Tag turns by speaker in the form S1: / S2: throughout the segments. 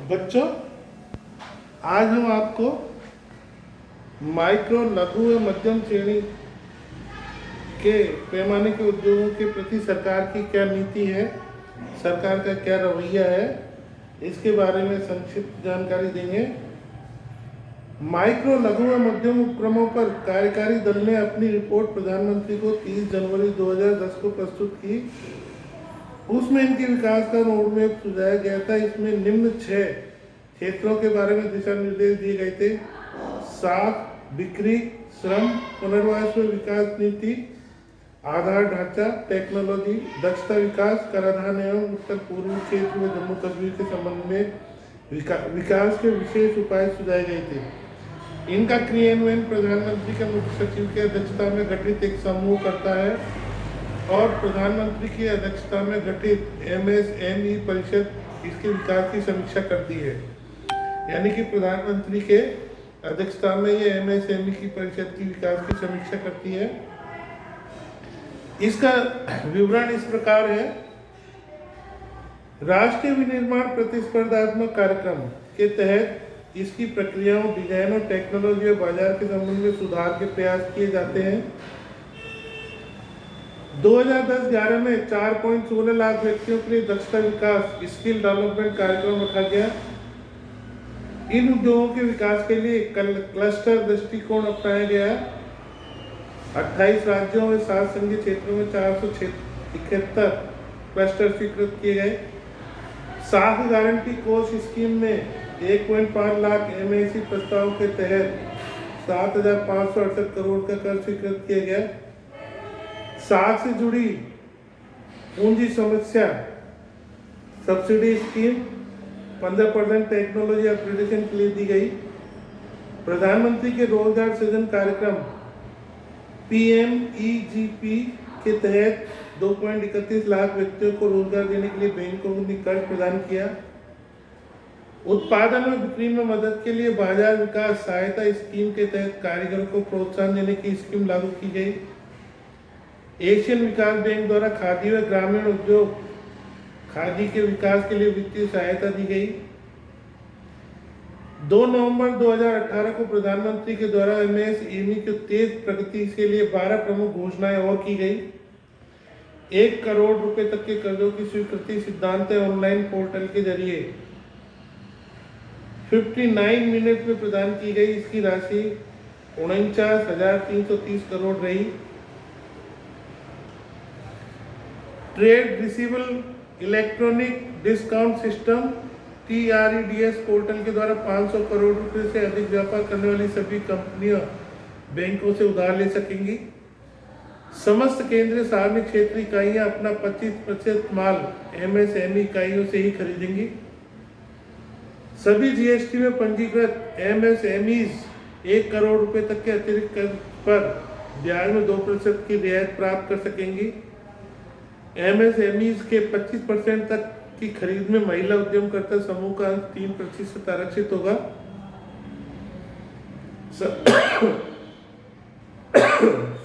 S1: बच्चों, आज हम आपको माइक्रो, लघु व मध्यम श्रेणी के पैमाने के उद्योगों के प्रति सरकार की क्या नीति है, सरकार का क्या रवैया है, इसके बारे में संक्षिप्त जानकारी देंगे। माइक्रो, लघु व मध्यम उपक्रमों पर कार्यकारी दल ने अपनी रिपोर्ट प्रधानमंत्री को 30 जनवरी 2010 को प्रस्तुत की। उसमें इनके विकास का रोडमैप सुझाया गया था। इसमें निम्न 6 क्षेत्रों के बारे में दिशा निर्देश दिए गए थे: साख, बिक्री, श्रम, पुनर्वास व विकास नीति, आधार ढांचा, टेक्नोलॉजी, दक्षता विकास, कराधान एवं उत्तर पूर्वी क्षेत्र व जम्मू कश्मीर के संबंध में विकास के विशेष उपाय सुझाए गए थे। इनका क्रियान्वयन प्रधानमंत्री के मुख्य सचिव की अध्यक्षता में गठित एक समूह करता है और प्रधानमंत्री की अध्यक्षता में गठित MSME परिषद इसके विकास की समीक्षा करती है। यानी कि प्रधानमंत्री के अध्यक्षता में ये MSME की परिषद की विकास की समीक्षा करती है। इसका विवरण इस प्रकार है। राष्ट्रीय विनिर्माण प्रतिस्पर्धात्मक कार्यक्रम के तहत इसकी प्रक्रियाओं, डिजाइन और टेक्नोलॉजी और बाजार के संबंध में सुधार के प्रयास किए जाते हैं। 2010-11 में 4.16 लाख व्यक्तियों के लिए दक्षता विकास स्किल डेवलपमेंट कार्यक्रम रखा गया। इन उद्योगों के विकास के लिए क्लस्टर दृष्टिकोण अपनाया गया। 28 राज्यों में 7 संघीय क्षेत्रों में 471 क्लस्टर स्वीकृत किए गए। साख गारंटी कोष स्कीम में 1.5 लाख MSE प्रस्ताव के तहत 7,568 करोड़ का कर्ज स्वीकृत किया गया। साख से जुड़ी पूंजी समस्या सब्सिडी स्कीम 15% टेक्नोलॉजी अपग्रेडेशन के लिए दी गई। प्रधानमंत्री के रोजगार सृजन कार्यक्रम PMEGP के तहत 2.31 लाख व्यक्तियों को रोजगार देने के लिए बैंकों ने कर्ज प्रदान किया। उत्पादन और बिक्री में मदद के लिए बाजार विकास सहायता स्कीम के तहत कारीगरों को प्रोत्साहन देने की स्कीम लागू की गई। एशियन विकास बैंक द्वारा खादी व ग्रामीण उद्योग खादी के विकास के लिए वित्तीय सहायता दी गई। 2 नवंबर 2018 को प्रधानमंत्री के द्वारा MSME की तेज प्रगति के लिए 12 प्रमुख घोषणाएं और की गई। 1 करोड़ रुपए तक के कर्जों की स्वीकृति सिद्धांत ऑनलाइन पोर्टल के जरिए 59 मिनट में प्रदान की गई। इसकी राशि 49,330 करोड़ रही। Trade receivable electronic discount system TREDS portal के द्वारा 500 करोड़ रुपए से अधिक व्यापार करने वाली सभी कंपनियां बैंकों से उधार ले सकेंगी। समस्त केंद्रीय सार्वजनिक क्षेत्र इकाइयां अपना 25% माल MSME इकाइयों से ही खरीदेंगी। सभी GST में पंजीकृत MSMEs 1 करोड़ रुपए तक के अतिरिक्त कर पर ब्याज में 2% की रियायत प्राप्त कर सकेंगी। MSMEs के 25% तक की खरीद में महिला उद्यमकर्ता समूह का 3% आरक्षित होगा।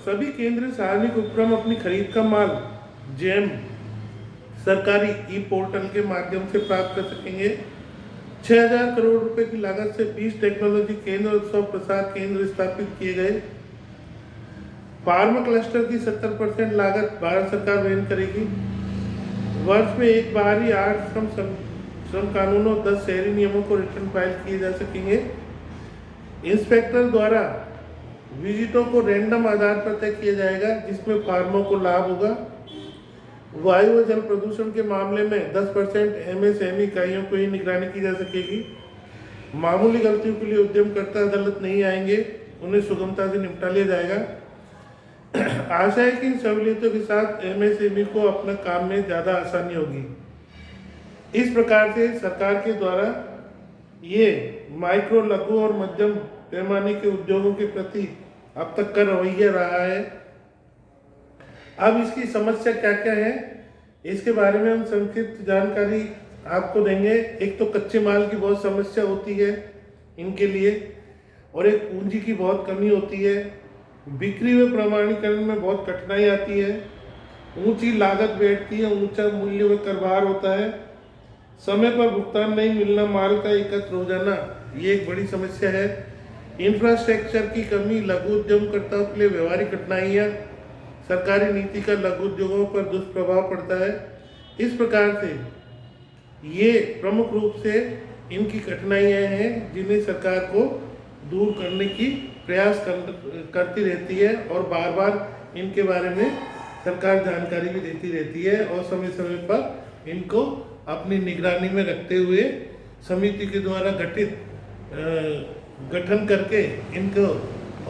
S1: सभी केंद्रीय सार्वजनिक उपक्रम अपनी खरीद का माल JEM सरकारी पोर्टल के माध्यम से प्राप्त कर सकेंगे। 6,000 करोड़ रुपए की लागत से 20 टेक्नोलॉजी केंद्र और 100 प्रसार केंद्र स्थापित किए गए। फार्मा क्लस्टर की 70% लागत भारत सरकार वहन करेगी। वर्ष में एक बार ही 8 श्रम कानूनों 10 शहरी नियमों को रिटर्न फाइल किए जा सकेंगे। इंस्पेक्टर द्वारा विजिटों को रैंडम आधार पर तय किया जाएगा, जिसमें फार्मों को लाभ होगा। वायु व जल प्रदूषण के मामले में 10% MSME इकाइयों को ही निगरानी की जा सकेगी। मामूली गलतियों के लिए उद्यमकर्ता अदालत नहीं आएंगे, उन्हें सुगमता से निपटा लिया जाएगा। आशा है कि इन सहूलियतों के साथ MSME को अपना काम में ज़्यादा आसानी होगी। इस प्रकार से सरकार के द्वारा ये माइक्रो, लघु और मध्यम पैमाने के उद्योगों के प्रति अब तक का रवैया रहा है। अब इसकी समस्या क्या क्या है, इसके बारे में हम संक्षिप्त जानकारी आपको देंगे। एक तो कच्चे माल की बहुत समस्या होती है इनके लिए, और एक पूंजी की बहुत कमी होती है। बिक्री व प्रमाणीकरण में बहुत कठिनाई आती है। ऊंची लागत बैठती है, ऊंचा मूल्य व कर भार होता है। समय पर भुगतान नहीं मिलना, माल का एकत्र हो जाना, ये एक बड़ी समस्या है। इंफ्रास्ट्रक्चर की कमी, लघु उद्यमकर्ताओं के लिए व्यवहारिक कठिनाइयाँ, सरकारी नीति का लघु उद्योगों पर दुष्प्रभाव पड़ता है। इस प्रकार से ये प्रमुख रूप से इनकी कठिनाइयाँ हैं जिन्हें सरकार को दूर करने की प्रयास करती रहती है, और बार बार इनके बारे में सरकार जानकारी भी देती रहती है, और समय समय पर इनको अपनी निगरानी में रखते हुए समिति के द्वारा गठन करके इनको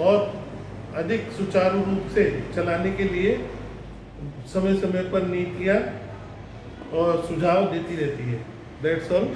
S1: और अधिक सुचारू रूप से चलाने के लिए समय समय पर नीतियाँ और सुझाव देती रहती है। That's all.